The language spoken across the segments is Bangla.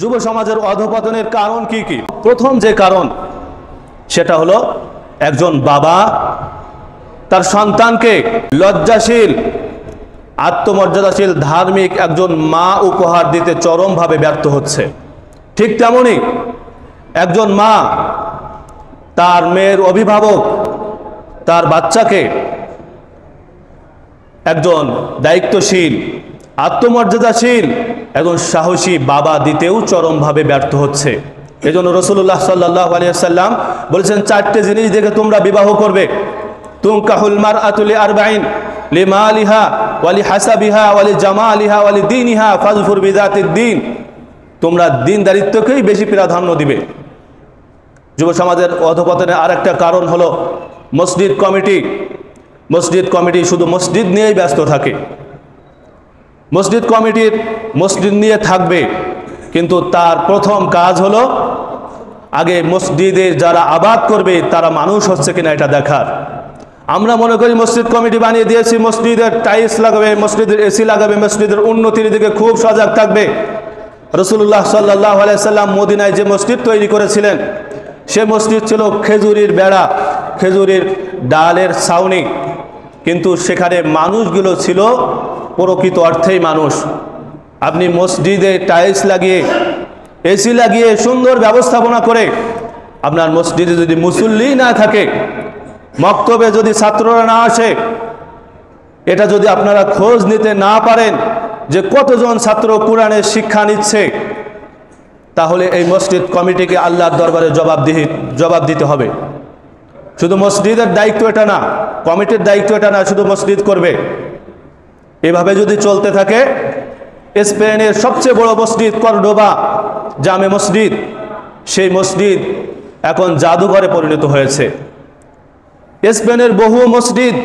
যুব সমাজের অধঃপতনের কারণ কি কি? প্রথম যে কারণ সেটা হলো একজন বাবা তার সন্তানকে লজ্জাশীল, আত্মমর্যাদাশীল, ধার্মিক একজন মা উপহার দিতে চরমভাবে ব্যর্থ হচ্ছে। ঠিক তেমনি একজন মা তার মেয়ের অভিভাবক তার বাচ্চাকে একজন দায়িত্বশীল, আত্মমর্যাদাশীল, একজন সাহসী বাবা দিতেও চরমভাবে ব্যর্থ হচ্ছে। এজন্য রাসূলুল্লাহ সাল্লাল্লাহু আলাইহি ওয়াসাল্লাম বলেছেন, চারটে জিনিস দেখে তোমরা বিবাহ করবে। তুনকাহুল মারআতু লিআরবাইন লিমালিহা ওয়া লিহাসাবিহা ওয়া লিজামালিহা ওয়া লিদীনিহা ফাযফুর বিযাতিদ দ্বীন। তোমরা দ্বীনদারিত্বকেই বেশি প্রাধান্য দিবে। যুব সমাজের অধঃপতনের আরেকটা কারণ হলো মসজিদ কমিটি। মসজিদ কমিটি শুধু মসজিদ নিয়েই ব্যস্ত থাকে। মসজিদ কমিটির মসজিদ নিয়ে থাকবে, কিন্তু তার প্রথম কাজ হলো আগে মসজিদের যারা আবাদ করবে তারা মানুষ হচ্ছে কিনা এটা দেখার। আমরা মনে করি মসজিদ কমিটি বানিয়ে দিয়েছি, মসজিদের টাইলস লাগাবে, মসজিদের এসি লাগাবে, মসজিদের উন্নতির দিকে খুব সজাগ থাকবে। রাসূলুল্লাহ সাল্লাল্লাহু আলাইহি ওয়াসাল্লাম মদিনায় যে মসজিদ তৈরি করেছিলেন সে মসজিদ ছিল খেজুরির বেড়া, খেজুরির ডালের ছাউনি, কিন্তু সেখানে মানুষগুলো ছিল প্রকৃত অর্থেই মানুষ। আপনি মসজিদে টাইলস লাগিয়ে, এসি লাগিয়ে, সুন্দর ব্যবস্থাপনা করে আপনার মসজিদে যদি মুসল্লি না থাকে, মক্তবে যদি ছাত্ররা না আসে, এটা যদি আপনারা খোঁজ নিতে না পারেন যে কতজন ছাত্র কোরআনের শিক্ষা নিচ্ছে, তাহলে এই মসজিদ কমিটিকে আল্লাহর দরবারে জবাব দিতে হবে। শুধু মসজিদের দায়িত্ব এটা না, কমিটির দায়িত্ব এটা না শুধু মসজিদ করবে। এভাবে যদি চলতে থাকে, স্পেনের সবচেয়ে বড় মসজিদ কর্ডোবা জামে মসজিদ, সেই মসজিদ এখন জাদুঘরে পরিণত হয়েছে। স্পেনের বহু মসজিদ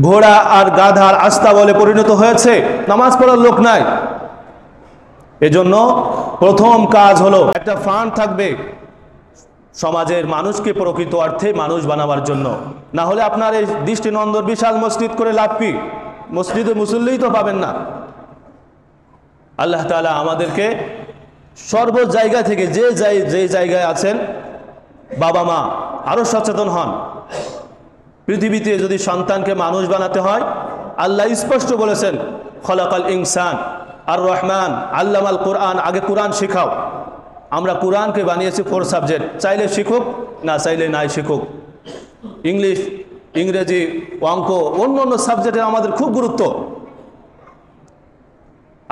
ঘোড়া আর গাধার আস্তাবলে পরিণত হয়েছে, নামাজ পড়ার লোক নাই। এজন্য প্রথম কাজ হলো একটা ফান্ড থাকবে সমাজের মানুষকে প্রকৃত অর্থে মানুষ বানাবার জন্য। না হলে আপনার এই দৃষ্টিনন্দন বিশাল মসজিদ করে লাভ কি? মসজিদে মুসল্লিই তো পাবেন না। আল্লাহ তাআলা আমাদেরকে সর্ব জায়গা থেকে যে জায়গায় আছেন বাবা মা আরো সচেতন হন। পৃথিবীতে যদি সন্তানকে মানুষ বানাতে হয়, আল্লাহ স্পষ্ট বলেছেন, খলাকাল ইনসান আর রহমান আল্লামাল কোরআন, আগে কোরআন শিখাও। আমরা কোরআনকে বানিয়েছি 4 সাবজেক্ট, চাইলে শিখুক, না চাইলে নাই শিখুক। ইংলিশ, ইংরেজি, অঙ্ক, অন্য সাবজেক্টে আমাদের খুব গুরুত্ব।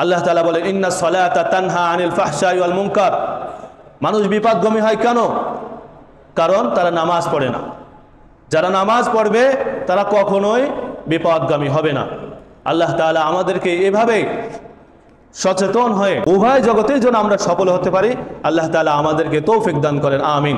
আল্লাহ তাআলা বলেন, ইন্না সলাতা তানহা আনিল ফাহশাই ওয়াল মুনকার। মানুষ বিপদগামী হয় কেন? কারণ তারা নামাজ পড়ে না। যারা নামাজ পড়বে তারা কখনোই বিপদগামী হবে না। আল্লাহ তাআলা আমাদেরকে এভাবে সচেতন হয়ে উভয় জগতেই যেন আমরা সফল হতে পারি, আল্লাহ তাআলা আমাদেরকে তৌফিক দান করেন। আমিন।